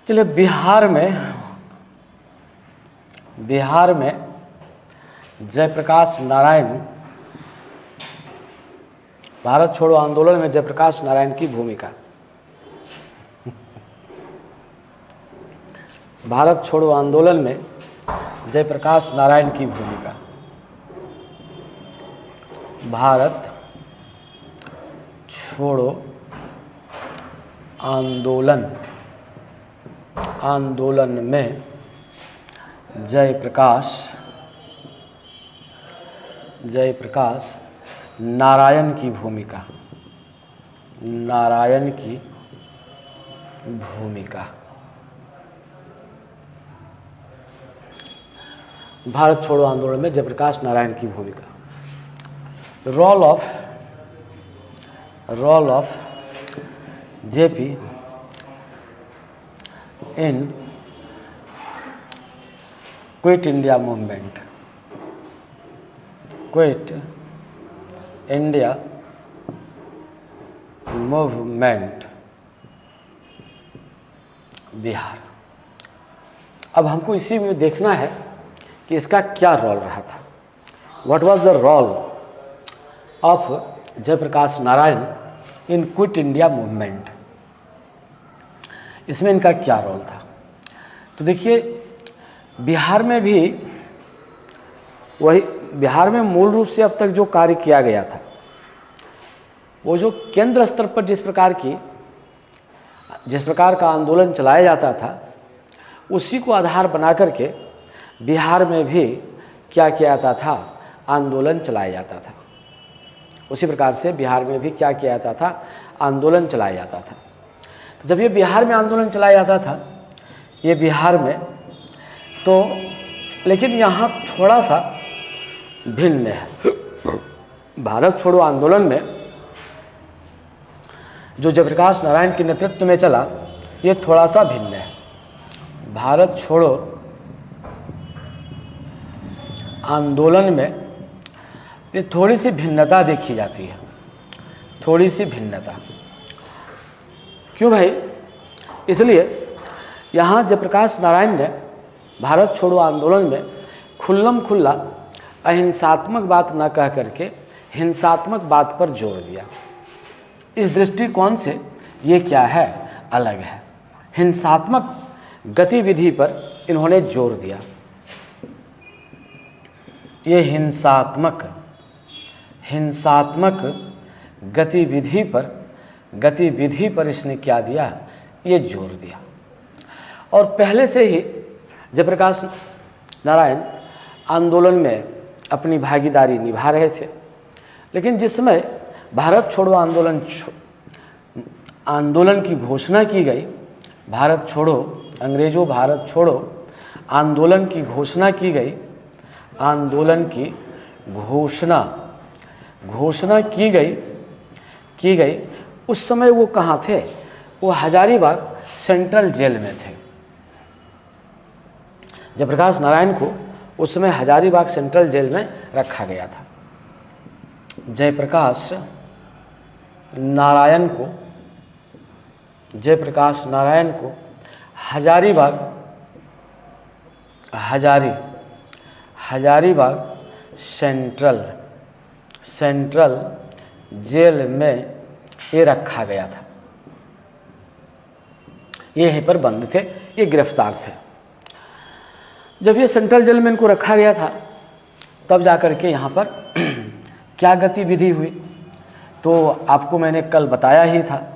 चलिए, बिहार में जयप्रकाश नारायण, भारत छोड़ो आंदोलन में जयप्रकाश नारायण की भूमिका। भारत छोड़ो आंदोलन में जयप्रकाश नारायण की भूमिका। भारत छोड़ो आंदोलन में जयप्रकाश नारायण की भूमिका। भारत छोड़ो आंदोलन में जयप्रकाश नारायण की भूमिका। Role of JP in Quit India Movement. Bihar. अब हमको इसी में देखना है कि इसका क्या रोल रहा था। What was the role of Jayaprakash Narayan in Quit India Movement. इसमें इनका क्या रोल था। तो देखिए, बिहार में मूल रूप से अब तक जो कार्य किया गया था, वो जो केंद्र स्तर पर जिस प्रकार का आंदोलन चलाया जाता था, उसी को आधार बना करके बिहार में भी क्या किया जाता था, आंदोलन चलाया जाता था। उसी प्रकार से बिहार में भी क्या किया जाता था, आंदोलन चलाया जाता था। तो जब ये बिहार में आंदोलन चलाया जाता था, ये बिहार में, तो लेकिन यहाँ थोड़ा सा भिन्न है। भारत छोड़ो आंदोलन में जो जयप्रकाश नारायण के नेतृत्व में चला, ये थोड़ा सा भिन्न है। भारत छोड़ो आंदोलन में ये थोड़ी सी भिन्नता देखी जाती है, थोड़ी सी भिन्नता। क्यों भाई? इसलिए यहाँ जयप्रकाश नारायण ने भारत छोड़ो आंदोलन में खुल्लम खुल्ला अहिंसात्मक बात न कह करके हिंसात्मक बात पर जोर दिया। इस दृष्टिकोण से ये क्या है, अलग है। हिंसात्मक गतिविधि पर इन्होंने जोर दिया। ये हिंसात्मक गतिविधि पर इसने क्या दिया, ये जोर दिया। और पहले से ही जयप्रकाश नारायण आंदोलन में अपनी भागीदारी निभा रहे थे। लेकिन जिस समय भारत छोड़ो आंदोलन की घोषणा की गई, भारत छोड़ो आंदोलन की घोषणा की गई, आंदोलन की घोषणा की गई, उस समय वो कहाँ थे? वो हजारीबाग सेंट्रल जेल में थे। जयप्रकाश नारायण को उस समय हजारीबाग सेंट्रल जेल में रखा गया था। जयप्रकाश नारायण को हजारीबाग सेंट्रल जेल में ये रखा गया था। ये यहीं पर बंद थे, ये गिरफ्तार थे। जब ये सेंट्रल जेल में इनको रखा गया था, तब जाकर के यहाँ पर क्या गतिविधि हुई, तो आपको मैंने कल बताया ही था।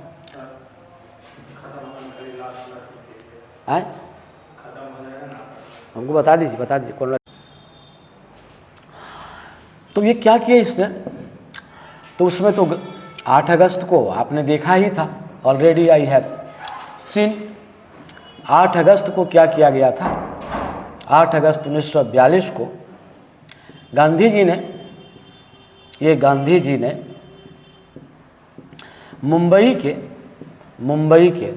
हमको बता दीजिए कौन। तो ये क्या किया इसने? तो उसमें तो 8 अगस्त को आपने देखा ही था, ऑलरेडी आई हैव सीन। 8 अगस्त को क्या किया गया था? 8 अगस्त 1942 को गांधी जी ने मुंबई के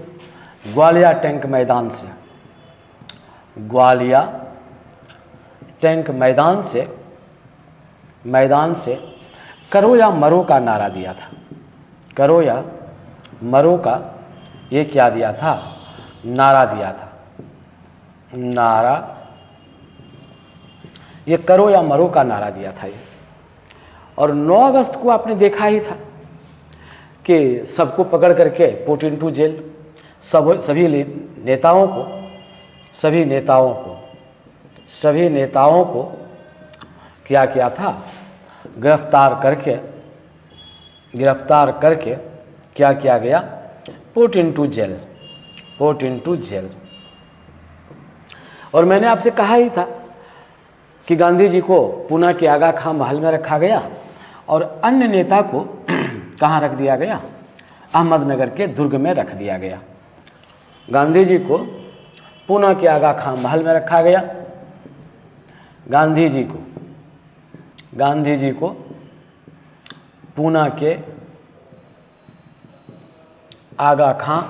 ग्वालिया टैंक मैदान से करो या मरो का नारा दिया था। करो या मरो का ये क्या दिया था? नारा दिया था, नारा, ये करो या मरो का नारा दिया था ये। और 9 अगस्त को आपने देखा ही था कि सबको पकड़ करके पुट इनटू जेल, सभी नेताओं को क्या किया था, गिरफ्तार करके क्या किया गया, पुट इनटू जेल। और मैंने आपसे कहा ही था कि गांधी जी को पूना के आगा खां महल में रखा गया और अन्य नेता को कहाँ रख दिया गया, अहमदनगर के दुर्ग में रख दिया गया। गांधी जी को पूना के आगा खां महल में रखा गया, गांधी जी को पूना के आगा खां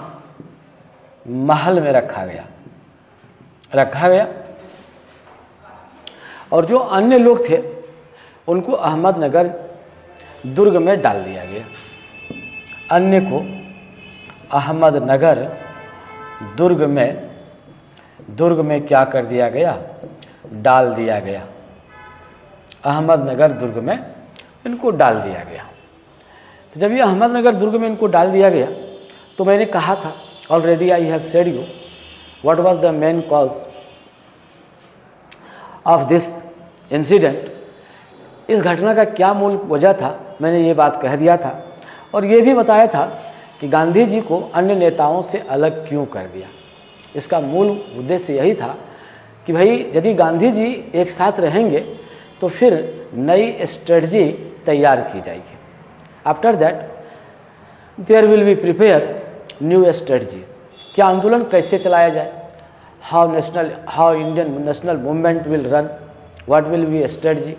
महल में रखा गया। और जो अन्य लोग थे उनको अहमदनगर दुर्ग में डाल दिया गया। अन्य को अहमदनगर दुर्ग में क्या कर दिया गया, डाल दिया गया। अहमदनगर दुर्ग में इनको डाल दिया गया। तो जब ये अहमदनगर दुर्ग में इनको डाल दिया गया तो मैंने कहा था, already I have said you what was the main cause of this incident. इस घटना का क्या मूल वजह था, मैंने ये बात कह दिया था। और ये भी बताया था कि गांधी जी को अन्य नेताओं से अलग क्यों कर दिया। इसका मूल उद्देश्य यही था कि भाई यदि गांधी जी एक साथ रहेंगे तो फिर नई स्ट्रेटजी तैयार की जाएगी। After that there will be prepare new strategy. क्या आंदोलन कैसे चलाया जाए, how Indian national movement will run, what will be strategy,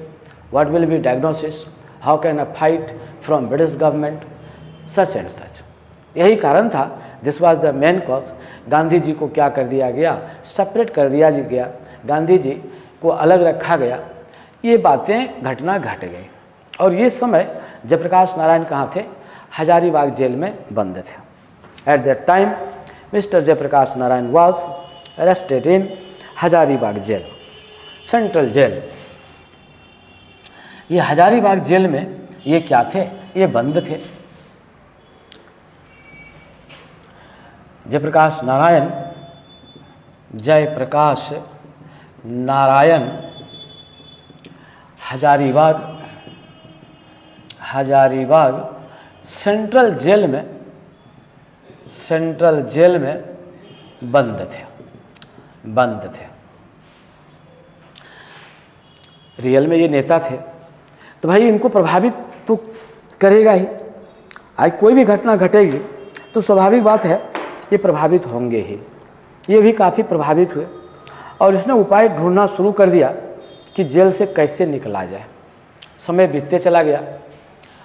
what will be diagnosis, how can a fight from British government, such and such. यही कारण था, this was the main cause. Gandhi ji को क्या कर दिया गया, सेपरेट कर दिया गया, गांधी जी को अलग रखा गया। ये बातें घटना घट गई। और ये समय जयप्रकाश नारायण कहाँ थे, हजारीबाग जेल में बंद थे। At that time mister Jayaprakash Narayan was arrested in Hazaribagh jail, central jail. ये हजारीबाग जेल में ये क्या थे, ये बंद थे। जयप्रकाश नारायण हजारीबाग सेंट्रल जेल में बंद थे। रियल में ये नेता थे तो भाई इनको प्रभावित तो करेगा ही। आज कोई भी घटना घटेगी तो स्वाभाविक बात है ये प्रभावित होंगे ही। ये भी काफ़ी प्रभावित हुए और इसने उपाय ढूंढना शुरू कर दिया कि जेल से कैसे निकला जाए। समय बीतते चला गया,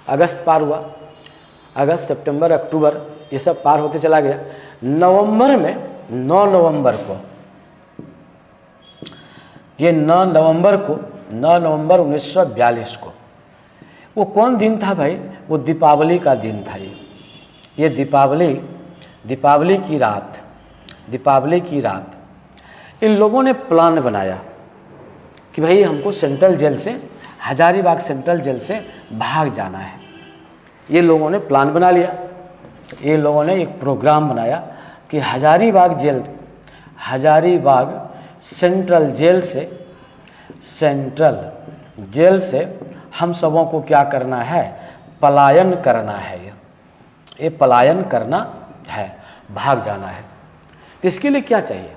अगस्त पार हुआ, अगस्त, सितंबर, अक्टूबर ये सब पार होते चला गया। नवंबर में 9 नवंबर 1942 को, वो कौन दिन था भाई, वो दीपावली का दिन था। ये दीपावली की रात इन लोगों ने प्लान बनाया कि भाई हमको सेंट्रल जेल से, हजारीबाग सेंट्रल जेल से भाग जाना है। ये लोगों ने प्लान बना लिया, ये लोगों ने एक प्रोग्राम बनाया कि हजारीबाग सेंट्रल जेल से हम सबों को क्या करना है, पलायन करना है। ये पलायन करना है, भाग जाना है। तो इसके लिए क्या चाहिए,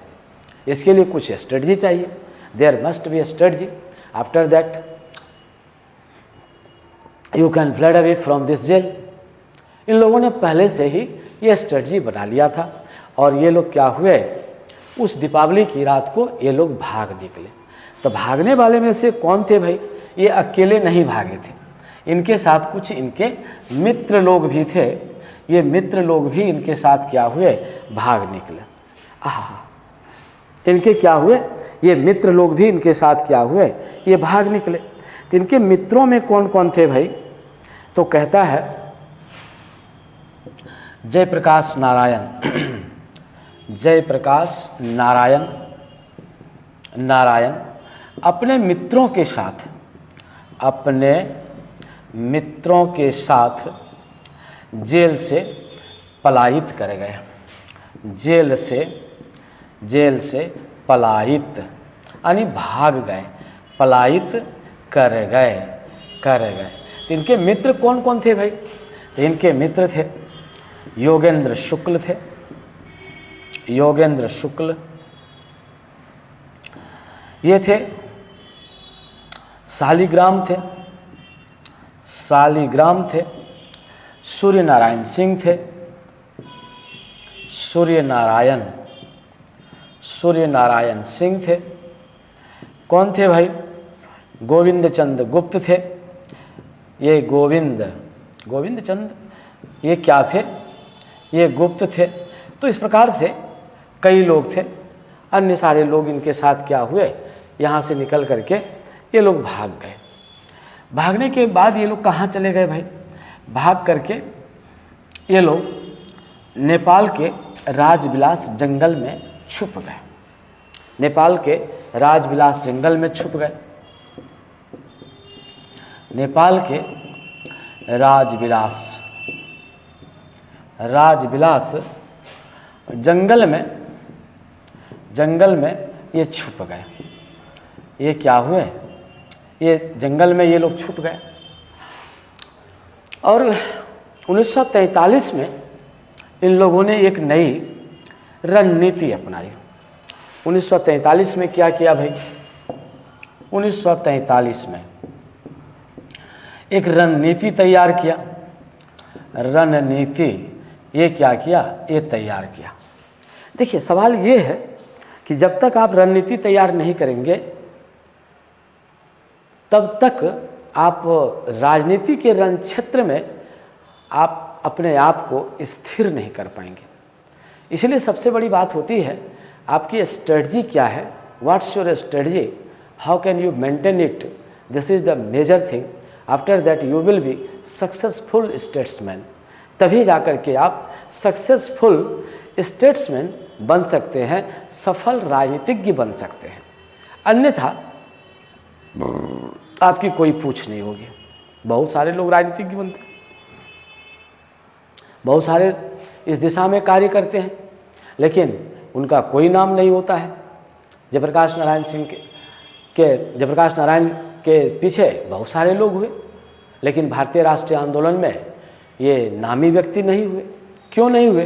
इसके लिए कुछ स्ट्रेटजी चाहिए। There must be a strategy. After that you can fled away from this jail. इन लोगों ने पहले से ही ये स्ट्रेटजी बना लिया था और ये लोग क्या हुए, उस दीपावली की रात को ये लोग भाग निकले। तो भागने वाले में से कौन थे भाई, ये अकेले नहीं भागे थे, इनके साथ कुछ इनके मित्र लोग भी थे। ये मित्र लोग भी इनके साथ क्या हुए, भाग निकले। इनके क्या हुए, ये मित्र लोग भी इनके साथ क्या हुए, ये भाग निकले। तो इनके मित्रों में कौन कौन थे भाई, तो कहता है जयप्रकाश जयप्रकाश नारायण अपने मित्रों के साथ जेल से पलायित कर गए। जेल से पलायित यानी भाग गए, पलायित कर गए। तो इनके मित्र कौन कौन थे भाई? तो इनके मित्र थे योगेंद्र शुक्ल, ये थे शालिग्राम थे, सूर्यनारायण सिंह थे। कौन थे भाई? गोविंद चंद्र गुप्त थे। ये गोविंद चंद्र ये क्या थे? ये गुप्त थे। तो इस प्रकार से कई लोग थे। अन्य सारे लोग इनके साथ क्या हुए, यहाँ से निकल करके ये लोग भाग गए। भागने के बाद ये लोग कहाँ चले गए भाई? भाग करके ये लोग नेपाल के राजविलास जंगल में छुप गए। नेपाल के राजविलास जंगल में छुप गए। नेपाल के राजविलास जंगल में ये छुप गए। ये क्या हुए? ये जंगल में ये लोग छुप गए। और 1943 में इन लोगों ने एक नई रणनीति अपनाई। 1943 में क्या किया भाई? 1943 में एक रणनीति तैयार किया। ये क्या किया? ये तैयार किया। देखिए, सवाल ये है कि जब तक आप रणनीति तैयार नहीं करेंगे तब तक आप राजनीति के रण क्षेत्र में आप अपने आप को स्थिर नहीं कर पाएंगे। इसलिए सबसे बड़ी बात होती है आपकी स्ट्रेटजी क्या है, what's your strategy, how can you maintain it, this is the major thing. After that you will be successful statesman. तभी जाकर के आप सक्सेसफुल स्टेट्समैन बन सकते हैं, सफल राजनीतिज्ञ बन सकते हैं। अन्यथा आपकी कोई पूछ नहीं होगी। बहुत सारे लोग राजनीतिज्ञ बनते हैं, बहुत सारे इस दिशा में कार्य करते हैं, लेकिन उनका कोई नाम नहीं होता है। जयप्रकाश नारायण के पीछे बहुत सारे लोग हुए, लेकिन भारतीय राष्ट्रीय आंदोलन में ये नामी व्यक्ति नहीं हुए। क्यों नहीं हुए?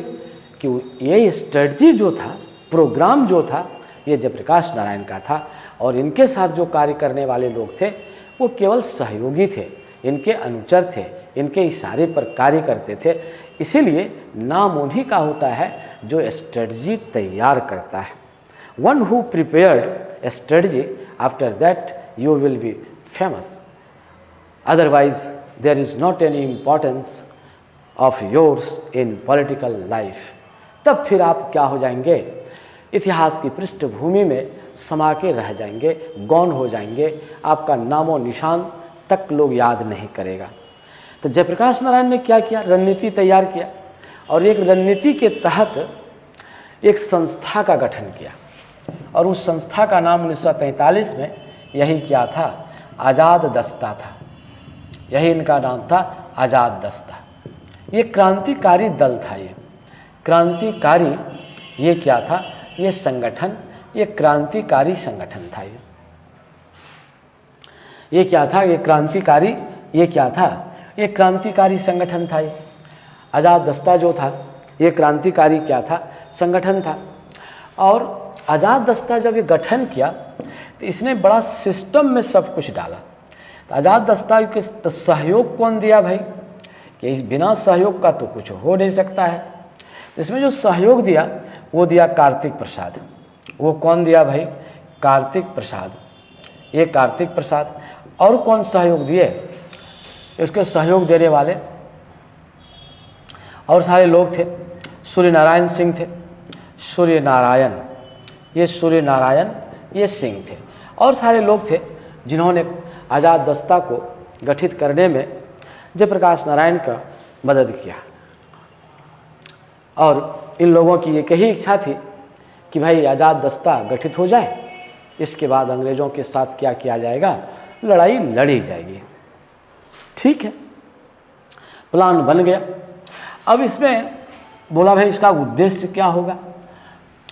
कि ये स्ट्रेटजी जो था, प्रोग्राम जो था, ये जयप्रकाश नारायण का था। और इनके साथ जो कार्य करने वाले लोग थे वो केवल सहयोगी थे, इनके अनुचर थे, इनके इशारे पर कार्य करते थे। इसीलिए नाम उन्हीं का होता है जो स्ट्रेटजी तैयार करता है। One who prepared strategy, after that you will be famous. Otherwise, there is not any importance of yours in political life. तब फिर आप क्या हो जाएंगे? इतिहास की पृष्ठभूमि में समा के रह जाएंगे, गौण हो जाएंगे। आपका नामो निशान तक लोग याद नहीं करेगा। तो जयप्रकाश नारायण ने क्या किया? रणनीति तैयार किया और एक रणनीति के तहत एक संस्था का गठन किया। और उस संस्था का नाम 1943 में यही क्या था? आज़ाद दस्ता था। यही इनका नाम था, आज़ाद दस्ता। ये क्रांतिकारी दल था। ये क्रांतिकारी, ये क्या था? ये संगठन, ये क्रांतिकारी संगठन था। ये क्या था? ये क्रांतिकारी, ये क्या था? ये क्रांतिकारी संगठन था। ये आज़ाद दस्ता जो था ये क्रांतिकारी क्या था? संगठन था। और आज़ाद दस्ता जब ये गठन किया तो इसने बड़ा सिस्टम में सब कुछ डाला। तो आज़ाद दस्ता के सहयोग कौन दिया भाई? कि इस बिना सहयोग का तो कुछ हो नहीं सकता है। इसमें जो सहयोग दिया वो दिया कार्तिक प्रसाद। वो कौन दिया भाई? कार्तिक प्रसाद। ये कार्तिक प्रसाद। और कौन सहयोग दिए? इसके सहयोग देने वाले और सारे लोग थे। सूर्यनारायण सिंह थे, सूर्यनारायण, ये सूर्यनारायण, ये सिंह थे। और सारे लोग थे जिन्होंने आज़ाद दस्ता को गठित करने में जयप्रकाश नारायण का मदद किया। और इन लोगों की एक ही इच्छा थी कि भाई आज़ाद दस्ता गठित हो जाए, इसके बाद अंग्रेज़ों के साथ क्या किया जाएगा, लड़ाई लड़ी जाएगी। ठीक है, प्लान बन गया। अब इसमें बोला भाई इसका उद्देश्य क्या होगा।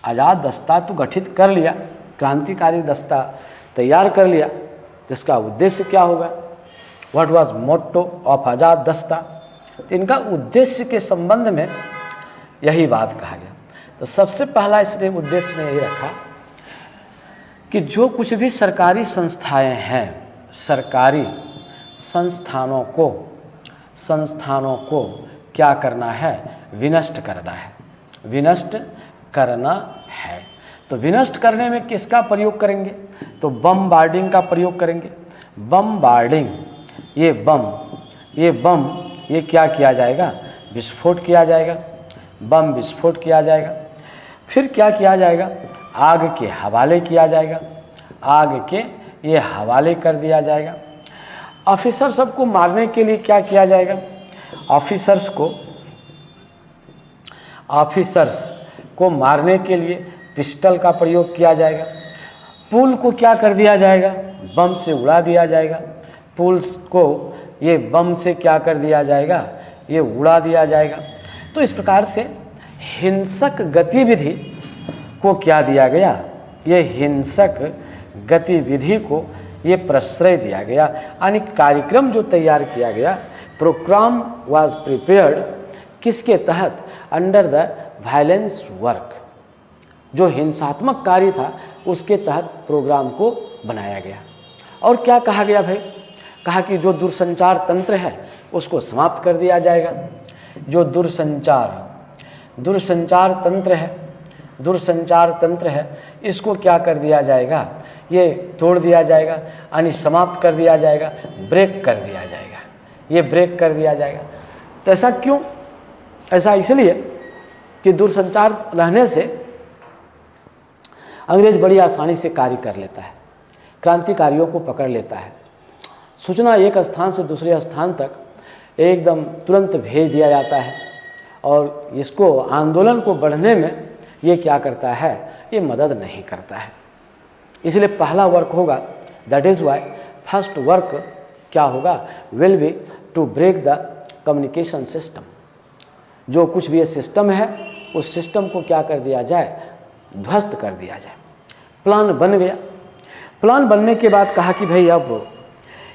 आज़ाद दस्ता तो गठित कर लिया, क्रांतिकारी दस्ता तैयार कर लिया, तो इसका उद्देश्य क्या होगा। What was motto of Azad Dasta. तो इनका उद्देश्य के संबंध में यही बात कहा गया। तो सबसे पहला इसने उद्देश्य में यही रखा कि जो कुछ भी सरकारी संस्थाएं हैं, सरकारी संस्थानों को क्या करना है, विनष्ट करना है, विनष्ट करना है। तो विनष्ट करने में किसका प्रयोग करेंगे, तो बमबार्डिंग का प्रयोग करेंगे। बमबार्डिंग, ये बम ये क्या किया जाएगा, विस्फोट किया जाएगा, बम विस्फोट किया जाएगा। फिर क्या किया जाएगा, आग के हवाले किया जाएगा, आग के ये हवाले कर दिया जाएगा। ऑफिसर सबको मारने के लिए क्या किया जाएगा, ऑफिसर्स को मारने के लिए पिस्टल का प्रयोग किया जाएगा। पुल को क्या कर दिया जाएगा, बम से उड़ा दिया जाएगा। पुल को ये बम से क्या कर दिया जाएगा, ये उड़ा दिया जाएगा। तो इस प्रकार से हिंसक गतिविधि को क्या दिया गया, ये हिंसक गतिविधि को ये प्रश्रय दिया गया। यानी कार्यक्रम जो तैयार किया गया, प्रोग्राम वाज प्रिपेयर्ड, किसके तहत, अंडर द वायलेंस वर्क, जो हिंसात्मक कार्य था उसके तहत प्रोग्राम को बनाया गया। और क्या कहा गया भाई, कहा कि जो दूरसंचार तंत्र है उसको समाप्त कर दिया जाएगा। जो दूरसंचार तंत्र है इसको क्या कर दिया जाएगा, ये तोड़ दिया जाएगा, यानी समाप्त कर दिया जाएगा, ब्रेक कर दिया जाएगा, ये ब्रेक कर दिया जाएगा। तो ऐसा क्यों, ऐसा इसलिए कि दूरसंचार रहने से अंग्रेज बड़ी आसानी से कार्य कर लेता है, क्रांतिकारियों को पकड़ लेता है। सूचना एक स्थान से दूसरे स्थान तक एकदम तुरंत भेज दिया जाता है, और इसको आंदोलन को बढ़ने में ये क्या करता है, ये मदद नहीं करता है। इसलिए पहला वर्क होगा, that is why first work क्या होगा, will be to break the communication system. जो कुछ भी ये सिस्टम है उस सिस्टम को क्या कर दिया जाए, ध्वस्त कर दिया जाए। प्लान बन गया। प्लान बनने के बाद कहा कि भाई अब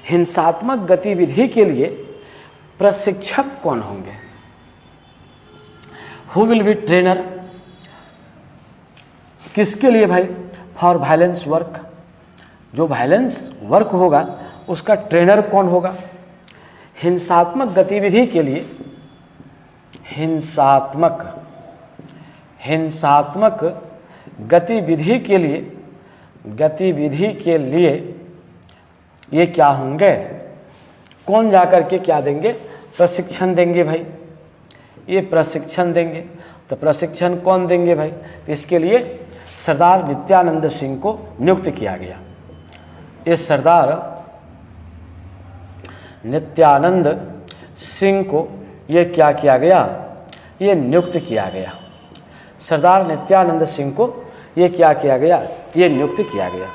हिंसात्मक गतिविधि के लिए प्रशिक्षक कौन होंगे, हु विल बी ट्रेनर, किसके लिए भाई, फॉर वायलेंस वर्क। जो वायलेंस वर्क होगा उसका ट्रेनर कौन होगा। हिंसात्मक गतिविधि के लिए, हिंसात्मक गतिविधि के लिए ये क्या होंगे, कौन जाकर के क्या देंगे, प्रशिक्षण देंगे भाई, ये प्रशिक्षण देंगे। तो प्रशिक्षण कौन देंगे भाई, तो इसके लिए सरदार नित्यानंद सिंह को नियुक्त किया गया। ये सरदार नित्यानंद सिंह को ये क्या किया गया, ये नियुक्त किया गया। सरदार नित्यानंद सिंह को ये क्या किया गया, ये नियुक्त किया गया।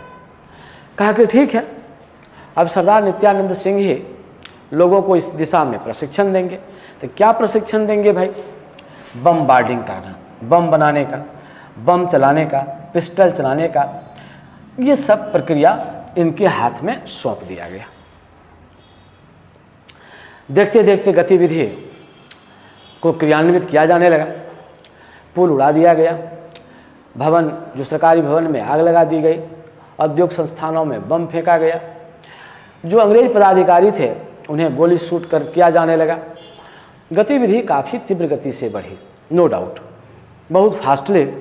कहा कि ठीक है, अब सरदार नित्यानंद सिंह ही लोगों को इस दिशा में प्रशिक्षण देंगे। तो क्या प्रशिक्षण देंगे भाई, बमबार्डिंग करना, बम बनाने का, बम चलाने का, पिस्टल चलाने का, ये सब प्रक्रिया इनके हाथ में सौंप दिया गया। देखते देखते गतिविधि को क्रियान्वित किया जाने लगा। पुल उड़ा दिया गया, भवन, जो सरकारी भवन में आग लगा दी गई, औद्योगिक संस्थानों में बम फेंका गया। जो अंग्रेज पदाधिकारी थे उन्हें गोली शूट कर किया जाने लगा। गतिविधि काफ़ी तीव्र गति से बढ़ी, नो डाउट, बहुत fastly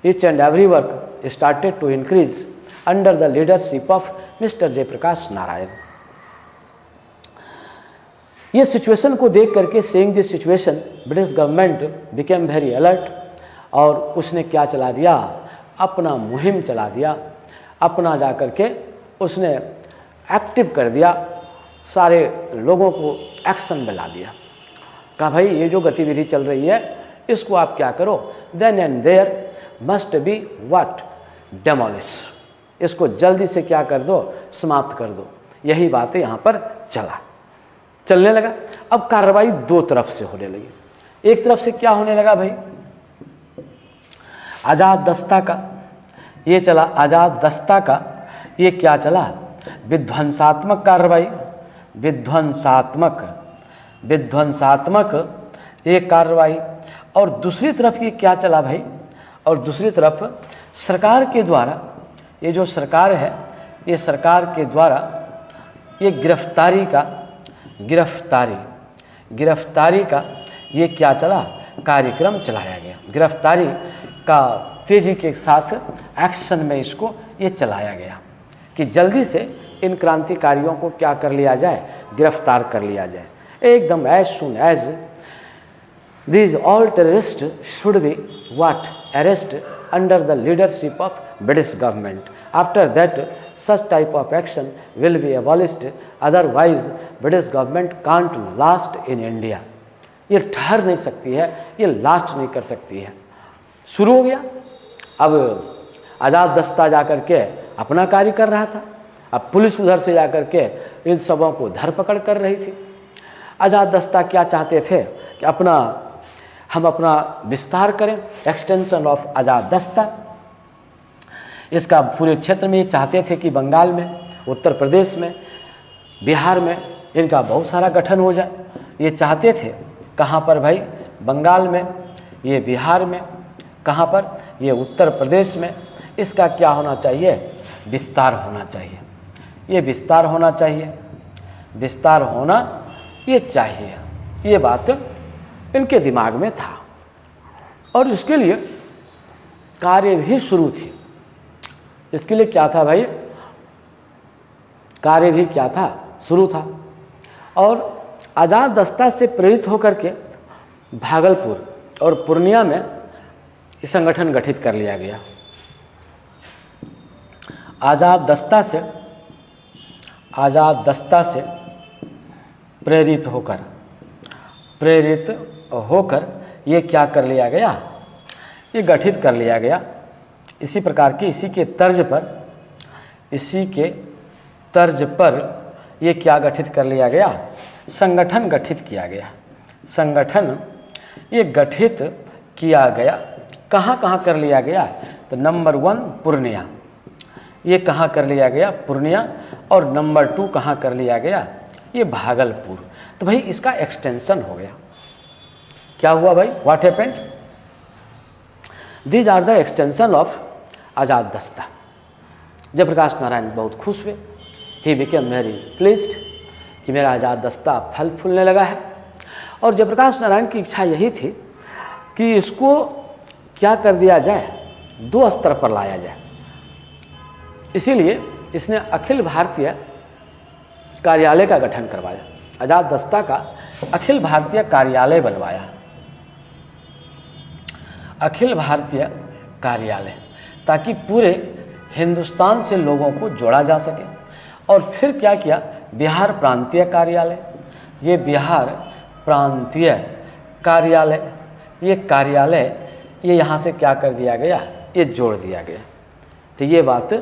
each and every work started to increase under the leadership of mister Jayaprakash Narayan. ये सिचुएशन को देख करके, saying this situation, British government became very alert, और उसने क्या चला दिया, अपना मुहिम चला दिया, अपना जा कर के उसने एक्टिव कर दिया, सारे लोगों को एक्शन में ला दिया। कहा भाई ये जो गतिविधि चल रही है इसको आप क्या करो, then and there must be what, demolish, इसको जल्दी से क्या कर दो, समाप्त कर दो। यही बातें यहाँ पर चलने लगा। अब कार्रवाई दो तरफ से होने लगी। एक तरफ से क्या होने लगा भाई, आज़ाद दस्ता का ये चला, आज़ाद दस्ता का ये क्या चला, विध्वंसात्मक कार्रवाई, विध्वंसात्मक ये कार्रवाई। और दूसरी तरफ ये क्या चला भाई, और दूसरी तरफ सरकार के द्वारा, ये जो सरकार है, ये सरकार के द्वारा ये गिरफ्तारी का ये क्या चला, कार्यक्रम चलाया गया। गिरफ्तारी का तेजी के साथ एक्शन में इसको ये चलाया गया कि जल्दी से इन क्रांतिकारियों को क्या कर लिया जाए, गिरफ्तार कर लिया जाए एकदम। As soon as these all terrorists should be what, arrest under the leadership of British government. After that such type of action will be abolished, otherwise British government can't last in India. ये ठहर नहीं सकती है, ये last नहीं कर सकती है। शुरू हो गया। अब आज़ाद दस्ता जाकर के अपना कार्य कर रहा था, अब पुलिस उधर से जाकर के इन सबों को धरपकड़ कर रही थी। आज़ाद दस्ता क्या चाहते थे कि हम अपना विस्तार करें, एक्सटेंशन ऑफ आज़ाद दस्ता। इसका पूरे क्षेत्र में ये चाहते थे कि बंगाल में, उत्तर प्रदेश में, बिहार में इनका बहुत सारा गठन हो जाए। ये चाहते थे कहाँ पर भाई, बंगाल में, ये बिहार में, कहाँ पर, ये उत्तर प्रदेश में। इसका क्या होना चाहिए, विस्तार होना चाहिए। ये विस्तार होना चाहिए, विस्तार होना ये चाहिए, ये बात इनके दिमाग में था। और इसके लिए कार्य भी शुरू थी। इसके लिए क्या था भाई, कार्य भी क्या था, शुरू था। और आज़ाद दस्ता से प्रेरित होकर के भागलपुर और पूर्णिया में संगठन गठित कर लिया गया। आज़ाद दस्ता से प्रेरित होकर ये क्या कर लिया गया, ये गठित कर लिया गया। इसी प्रकार की इसी के तर्ज पर ये क्या गठित कर लिया गया, संगठन गठित किया गया। संगठन ये गठित किया गया, कहाँ कर लिया गया, तो नंबर 1 पूर्णिया, ये कहाँ कर लिया गया, पूर्णिया। और नंबर 2 कहाँ कर लिया गया, ये भागलपुर। तो भाई इसका एक्सटेंशन हो गया। क्या हुआ भाई, what happened, these are the extension of Azad Dasta. Jayaprakash Narayan बहुत खुश हुए, ही बिकेम वेरी प्लीज्ड कि मेरा आज़ाद दस्ता फल फूलने लगा है। और जयप्रकाश नारायण की इच्छा यही थी कि इसको क्या कर दिया जाए, 2 स्तर पर लाया जाए। इसीलिए इसने अखिल भारतीय कार्यालय का गठन करवाया, आज़ाद दस्ता का अखिल भारतीय कार्यालय बनवाया, अखिल भारतीय कार्यालय, ताकि पूरे हिंदुस्तान से लोगों को जोड़ा जा सके। और फिर क्या किया, बिहार प्रांतीय कार्यालय, ये बिहार प्रांतीय कार्यालय, ये कार्यालय ये यहाँ से क्या कर दिया गया, ये जोड़ दिया गया। तो ये बात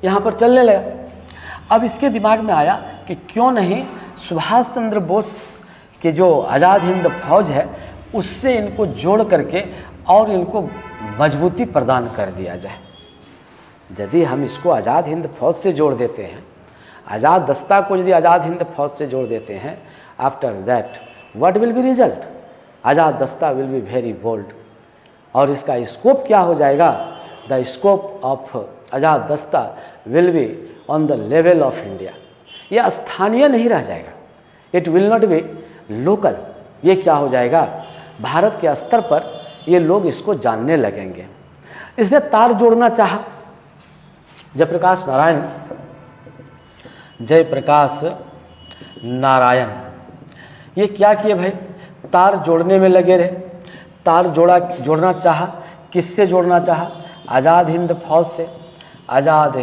यहाँ पर चलने लगा। अब इसके दिमाग में आया कि क्यों नहीं सुभाष चंद्र बोस के जो आज़ाद हिंद फौज है उससे इनको जोड़ करके और इनको मजबूती प्रदान कर दिया जाए। यदि हम इसको आज़ाद हिंद फौज से जोड़ देते हैं, आज़ाद दस्ता को यदि आज़ाद हिंद फौज से जोड़ देते हैं, after that what will be result, Azad Dasta will be very bold. और इसका स्कोप क्या हो जाएगा, the scope of Azad Dasta will be on the level of India. यह स्थानीय नहीं रह जाएगा, it will not be local. ये क्या हो जाएगा, भारत के स्तर पर ये लोग इसको जानने लगेंगे। इसने तार जोड़ना चाहा। जयप्रकाश नारायण ये क्या किए भाई, तार जोड़ने में लगे रहे। तार जोड़ना चाहा, किससे जोड़ना चाहा, आज़ाद हिंद फौज से, आज़ाद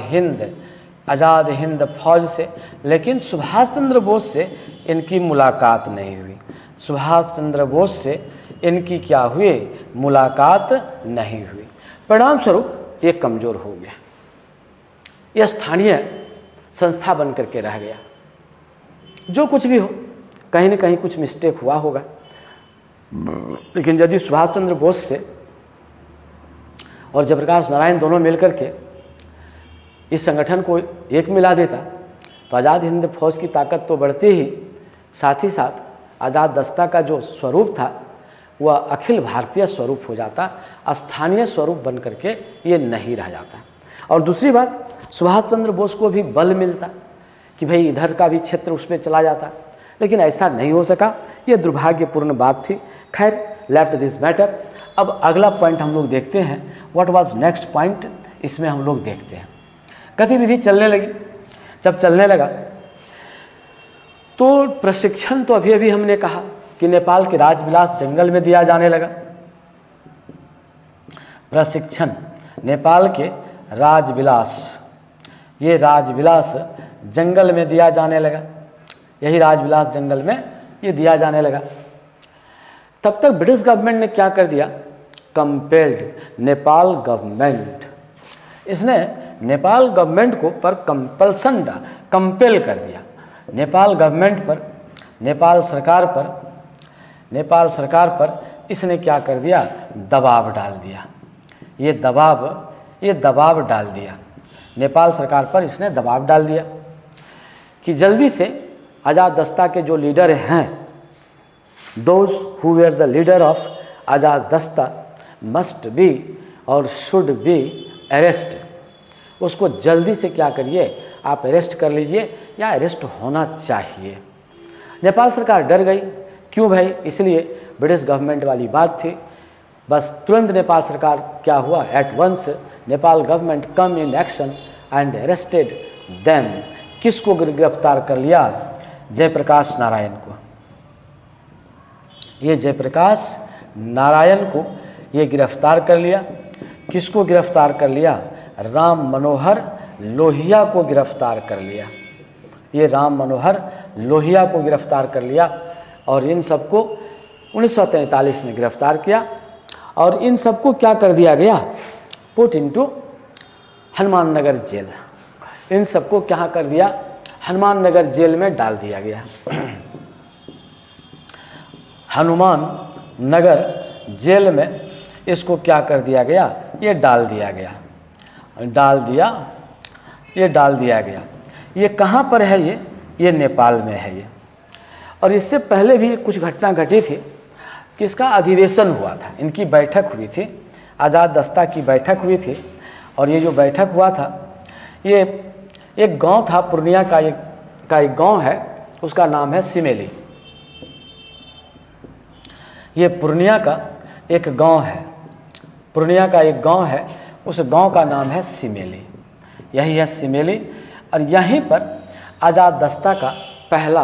हिंद फौज से। लेकिन सुभाष चंद्र बोस से इनकी मुलाकात नहीं हुई, सुभाष चंद्र बोस से इनकी क्या हुई, मुलाकात नहीं हुई। परिणाम स्वरूप ये कमज़ोर हो गया, यह स्थानीय संस्था बन करके रह गया। जो कुछ भी हो, कहीं न कहीं कुछ मिस्टेक हुआ होगा, लेकिन यदि सुभाष चंद्र बोस से और जयप्रकाश नारायण दोनों मिलकर के इस संगठन को एक मिला देता तो आज़ाद हिंद फौज की ताकत तो बढ़ती ही, साथ ही साथ आज़ाद दस्ता का जो स्वरूप था वह अखिल भारतीय स्वरूप हो जाता, स्थानीय स्वरूप बन करके ये नहीं रह जाता। और दूसरी बात, सुभाष चंद्र बोस को भी बल मिलता कि भाई इधर का भी क्षेत्र उसमें चला जाता, लेकिन ऐसा नहीं हो सका। ये दुर्भाग्यपूर्ण बात थी। खैर, लेफ्ट दिस मैटर। अब अगला पॉइंट हम लोग देखते हैं, व्हाट वाज नेक्स्ट पॉइंट, इसमें हम लोग देखते हैं। गतिविधि चलने लगी। जब चलने लगा तो प्रशिक्षण तो अभी अभी हमने कहा कि नेपाल के राजविलास जंगल में दिया जाने लगा। प्रशिक्षण नेपाल के राजविलास, ये राजविलास जंगल में दिया जाने लगा। यही राजविलास जंगल में ये दिया जाने लगा। तब तक ब्रिटिश गवर्नमेंट ने क्या कर दिया, कंपेल्ड नेपाल गवर्नमेंट, इसने नेपाल गवर्नमेंट को पर कंपल्सन कंपेल कर दिया। नेपाल गवर्नमेंट पर, नेपाल सरकार पर इसने क्या कर दिया, दबाव डाल दिया। ये दबाव डाल दिया, नेपाल सरकार पर इसने दबाव डाल दिया कि जल्दी से आज़ाद दस्ता के जो लीडर हैं, those who were the leader of Azad Dasta must be और शुड बी अरेस्ट, उसको जल्दी से क्या करिए, आप अरेस्ट कर लीजिए या अरेस्ट होना चाहिए। नेपाल सरकार डर गई। क्यों भाई, इसलिए ब्रिटिश गवर्नमेंट वाली बात थी। बस तुरंत नेपाल सरकार क्या हुआ, at once Nepal government come in action and arrested them. किसको गिरफ्तार कर लिया, जयप्रकाश नारायण को। ये जयप्रकाश नारायण को ये गिरफ्तार कर लिया। किसको गिरफ्तार कर लिया, राम मनोहर लोहिया को गिरफ्तार कर लिया। ये राम मनोहर लोहिया को गिरफ्तार कर लिया और इन सबको 1943 में गिरफ्तार किया और इन सबको क्या कर दिया गया, put into Hanuman Nagar jail. इन सबको क्या कर दिया, हनुमान नगर जेल में डाल दिया गया। हनुमान नगर जेल में इसको क्या कर दिया गया, ये डाल दिया गया। ये कहाँ पर है, ये नेपाल में है ये। और इससे पहले भी कुछ घटना घटी थी कि इसका अधिवेशन हुआ था, इनकी बैठक हुई थी, आज़ाद दस्ता की बैठक हुई थी। और ये जो बैठक हुआ था, ये एक गांव था, पूर्णिया का एक गांव है, उसका नाम है सिमेली। ये पूर्णिया का एक गांव है, उस गांव का नाम है सिमेली। यही है सिमेली। और यहीं पर आज़ाद दस्ता का पहला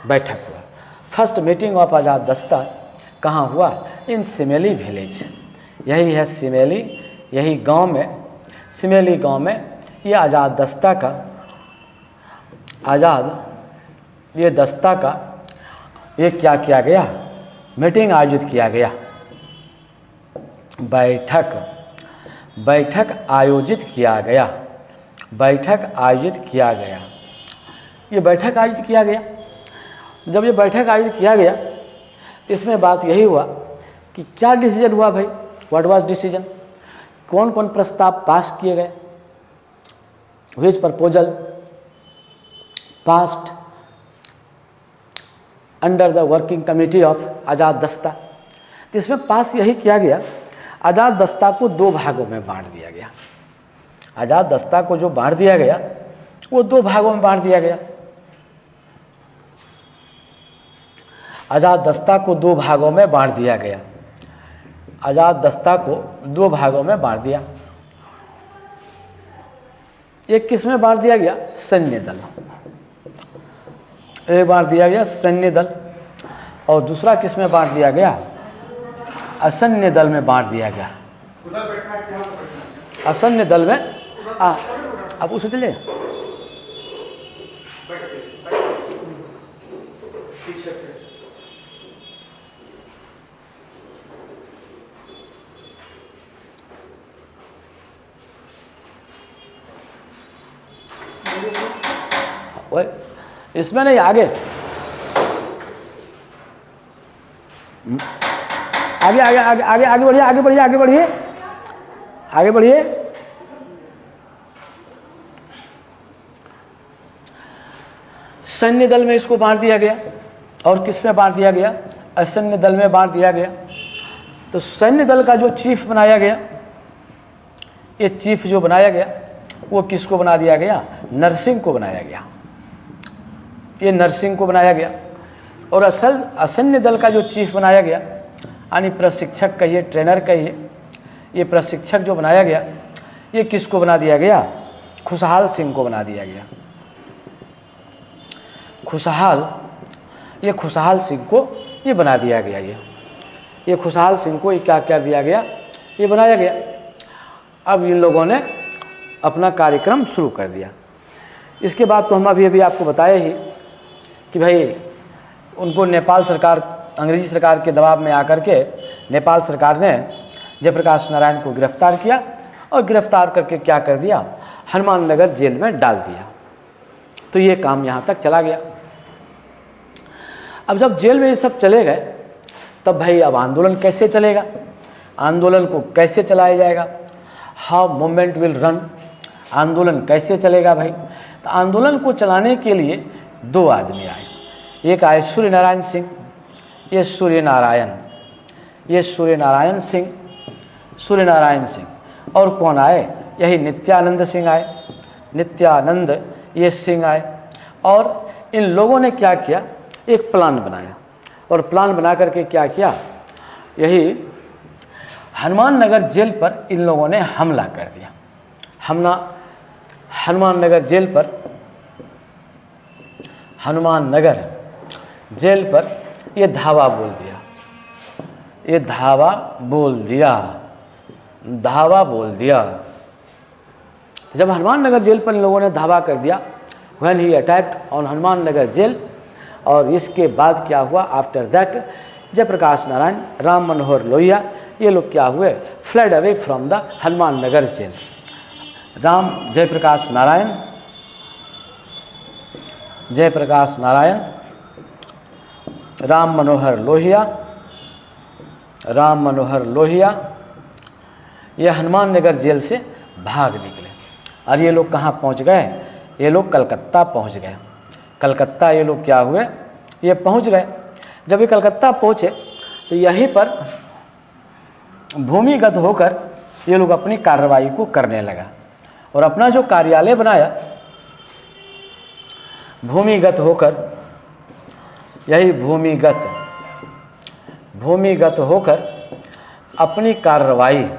बैठक हुआ। फर्स्ट मीटिंग ऑफ आज़ाद दस्ता कहाँ हुआ, इन सिमेली विलेज। यही है सिमेली, यही गांव में, सिमेली गांव में ये आज़ाद दस्ता का ये क्या किया गया, मीटिंग आयोजित किया गया, बैठक आयोजित किया गया। ये बैठक आयोजित किया गया। जब ये बैठक आयोजित किया गया, इसमें बात यही हुआ कि क्या डिसीजन हुआ भाई, व्हाट वाज डिसीजन, कौन कौन प्रस्ताव पास किए गए, which proposal passed under the working committee of Azad Dasta. तो इसमें पास यही किया गया, आज़ाद दस्ता को दो भागों में बांट दिया गया। आज़ाद दस्ता को जो बांट दिया गया वो दो भागों में बांट दिया गया। आज़ाद दस्ता को दो भागों में बांट दिया गया। आज़ाद दस्ता को दो भागों में बांट दिया। एक किस में बांट दिया गया, सैन्य दल, एक बांट दिया गया सैन्य दल, और दूसरा किस में बांट दिया गया, असैन्य दल में बांट दिया गया। असैन्य दल में आप उसे चले वही इसमें नहीं, आगे आगे आगे आगे आगे आगे बढ़िए, आगे बढ़िए, आगे बढ़िए, आगे बढ़िए। सैन्य दल में इसको बांट दिया गया, और किस में बांट दिया गया? असैन्य दल में बांट दिया गया। तो सैन्य दल का जो चीफ बनाया गया, ये चीफ जो बनाया गया वो किसको बना दिया गया? नरसिंह को बनाया गया। ये नरसिंह को बनाया गया। और असैन्य दल का जो चीफ बनाया गया, यानी प्रशिक्षक कहिए, ट्रेनर कहिए, ये प्रशिक्षक जो बनाया गया, ये किसको बना दिया गया? खुशहाल सिंह को बना दिया गया। ये खुशहाल सिंह को ये बना दिया गया। ये खुशहाल सिंह को ये क्या कर दिया गया? ये बनाया गया। अब इन लोगों ने अपना कार्यक्रम शुरू कर दिया। इसके बाद तो हम अभी आपको बताए ही कि भाई उनको नेपाल सरकार, अंग्रेजी सरकार के दबाव में आकर के नेपाल सरकार ने जयप्रकाश नारायण को गिरफ्तार किया, और गिरफ्तार करके क्या कर दिया? हनुमान नगर जेल में डाल दिया। तो ये काम यहाँ तक चला गया। अब जब जेल में ये सब चले गए, तब भाई अब आंदोलन कैसे चलेगा? आंदोलन को कैसे चलाया जाएगा? How movement will run? आंदोलन कैसे चलेगा भाई? तो आंदोलन को चलाने के लिए दो आदमी आए। एक आए सूर्यनारायण सिंह, ये सूर्यनारायण सिंह। और कौन आए? यही नित्यानंद सिंह आए। नित्यानंद ये सिंह आए। और इन लोगों ने क्या किया? एक प्लान बनाया, और प्लान बना करके क्या किया? यही हनुमान नगर जेल पर इन लोगों ने हमला कर दिया। हनुमान नगर जेल पर ये धावा बोल दिया। जब हनुमान नगर जेल पर इन लोगों ने धावा कर दिया, when he attacked on Hanuman Nagar jail, और इसके बाद क्या हुआ? आफ्टर दैट जयप्रकाश नारायण, राम मनोहर लोहिया, ये लोग क्या हुए? Fled away from the Hanuman Nagar jail. Jayaprakash Narayan, Ram Manohar Lohia ये हनुमान नगर जेल से भाग निकले। और ये लोग कहाँ पहुँच गए? ये लोग कलकत्ता पहुँच गए। कलकत्ता ये लोग क्या हुए? ये पहुँच गए। जब ये कलकत्ता पहुँचे तो यहीं पर भूमिगत होकर ये लोग अपनी कार्रवाई को करने लगा, और अपना जो कार्यालय बनाया, भूमिगत होकर, यही भूमिगत होकर अपनी कार्रवाई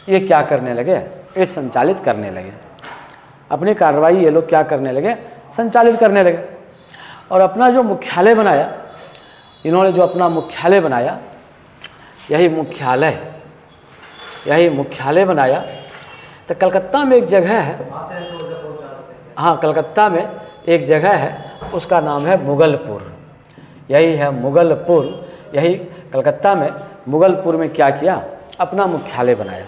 ये क्या करने लगे? ये संचालित करने लगे। अपनी कार्रवाई ये लोग क्या करने लगे? संचालित करने लगे। और अपना जो मुख्यालय बनाया, इन्होंने जो अपना मुख्यालय बनाया, यही मुख्यालय बनाया। तो कलकत्ता में एक जगह है, हाँ, कलकत्ता में एक जगह है, उसका नाम है मुगलपुर। यही है मुगलपुर। यही कलकत्ता में मुगलपुर में क्या किया? अपना मुख्यालय बनाया।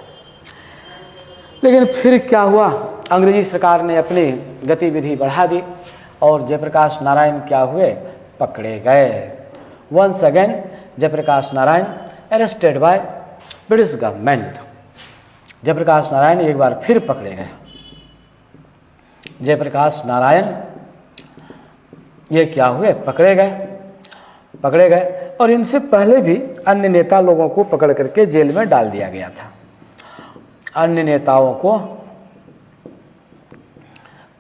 लेकिन फिर क्या हुआ? अंग्रेजी सरकार ने अपनी गतिविधि बढ़ा दी, और जयप्रकाश नारायण क्या हुए? पकड़े गए। Once again Jayaprakash Narayan arrested by British government. Jayaprakash Narayan एक बार फिर पकड़े गए। जयप्रकाश नारायण ये क्या हुए? पकड़े गए। और इनसे पहले भी अन्य नेता लोगों को पकड़ करके जेल में डाल दिया गया था। अन्य नेताओं को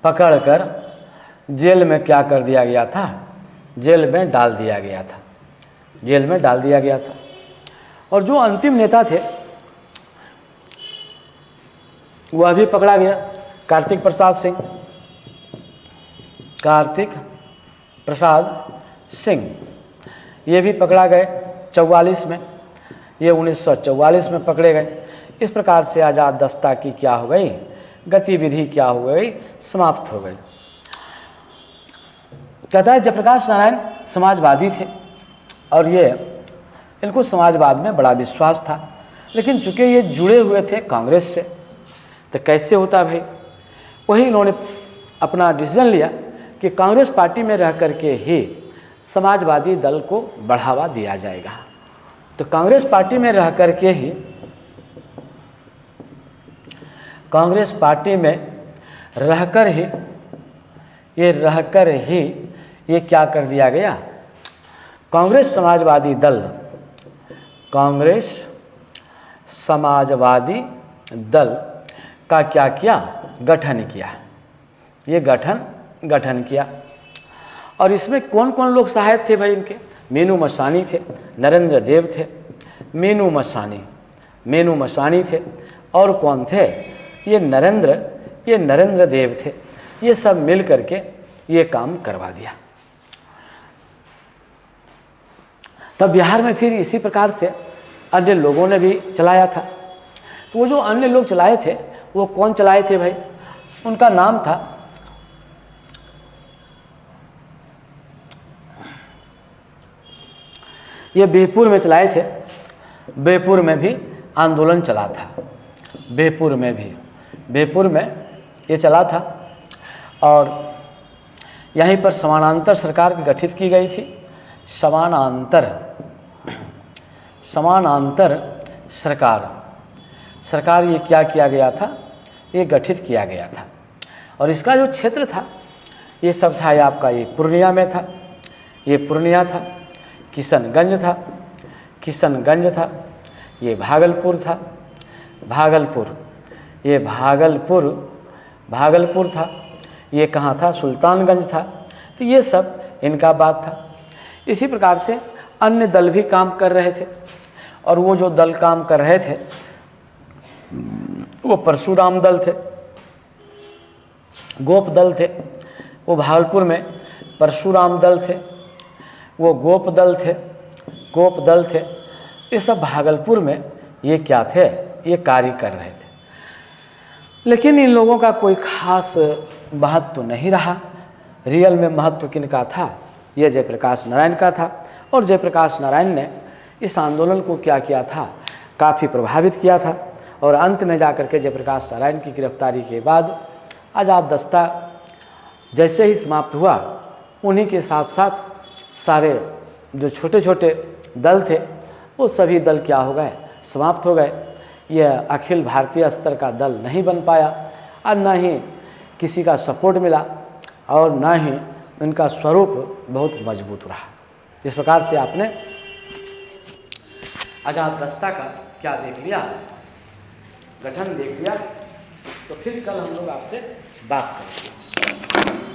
पकड़कर जेल में क्या कर दिया गया था? जेल में डाल दिया गया था। और जो अंतिम नेता थे वह भी पकड़ा गया, कार्तिक प्रसाद सिंह, ये भी पकड़ा गए 44 में। ये 1944 में पकड़े गए। इस प्रकार से आज़ाद दस्ता की क्या हो गई? गतिविधि क्या हो गई? समाप्त हो गई। कहता है जयप्रकाश नारायण समाजवादी थे, और ये इनको समाजवाद में बड़ा विश्वास था। लेकिन चूंकि ये जुड़े हुए थे कांग्रेस से, तो कैसे होता भाई? वही इन्होंने अपना डिसीजन लिया कि कांग्रेस पार्टी में रह करके ही समाजवादी दल को बढ़ावा दिया जाएगा। तो कांग्रेस पार्टी में रह करके ही ये क्या कर दिया गया? कांग्रेस समाजवादी दल का क्या किया? गठन किया। ये गठन किया। और इसमें कौन कौन लोग सहायक थे भाई इनके? मीनू मसानी थे, नरेंद्र देव थे, मीनू मसानी थे, और कौन थे? ये नरेंद्र देव थे। ये सब मिल करके ये काम करवा दिया। तब बिहार में फिर इसी प्रकार से अन्य लोगों ने भी चलाया था। तो वो जो अन्य लोग चलाए थे वो कौन चलाए थे भाई? उनका नाम था ये बेहपुर में चलाए थे। बेहपुर में भी आंदोलन चला था। बेहपुर में ये चला था और यहीं पर समानांतर सरकार गठित की गई थी। समानांतर सरकार ये क्या किया गया था? ये गठित किया गया था। और इसका जो क्षेत्र था ये सब था, ये आपका ये पूर्णिया में था, ये पूर्णिया था, किशनगंज था, ये भागलपुर था, भागलपुर था, ये कहाँ था? सुल्तानगंज था। तो ये सब इनका बात था। इसी प्रकार से अन्य दल भी काम कर रहे थे और वो जो दल काम कर रहे थे वो परशुराम दल थे, गोप दल थे। वो भागलपुर में परशुराम दल थे, वो गोप दल थे। ये सब भागलपुर में ये क्या थे? ये कार्य कर रहे थे। लेकिन इन लोगों का कोई खास महत्व तो नहीं रहा। रियल में महत्व किनका था? ये जयप्रकाश नारायण का था। और जयप्रकाश नारायण ने इस आंदोलन को क्या किया था? काफ़ी प्रभावित किया था। और अंत में जाकर के जयप्रकाश नारायण की गिरफ्तारी के बाद आज़ाद दस्ता जैसे ही समाप्त हुआ, उन्हीं के साथ साथ सारे जो छोटे छोटे दल थे वो सभी दल क्या हो गए? समाप्त हो गए। यह अखिल भारतीय स्तर का दल नहीं बन पाया और न ही किसी का सपोर्ट मिला और न ही उनका स्वरूप बहुत मजबूत रहा। इस प्रकार से आपने आज़ाद दस्ता का क्या देख लिया? गठन देख लिया। तो फिर कल हम लोग आपसे बात करेंगे।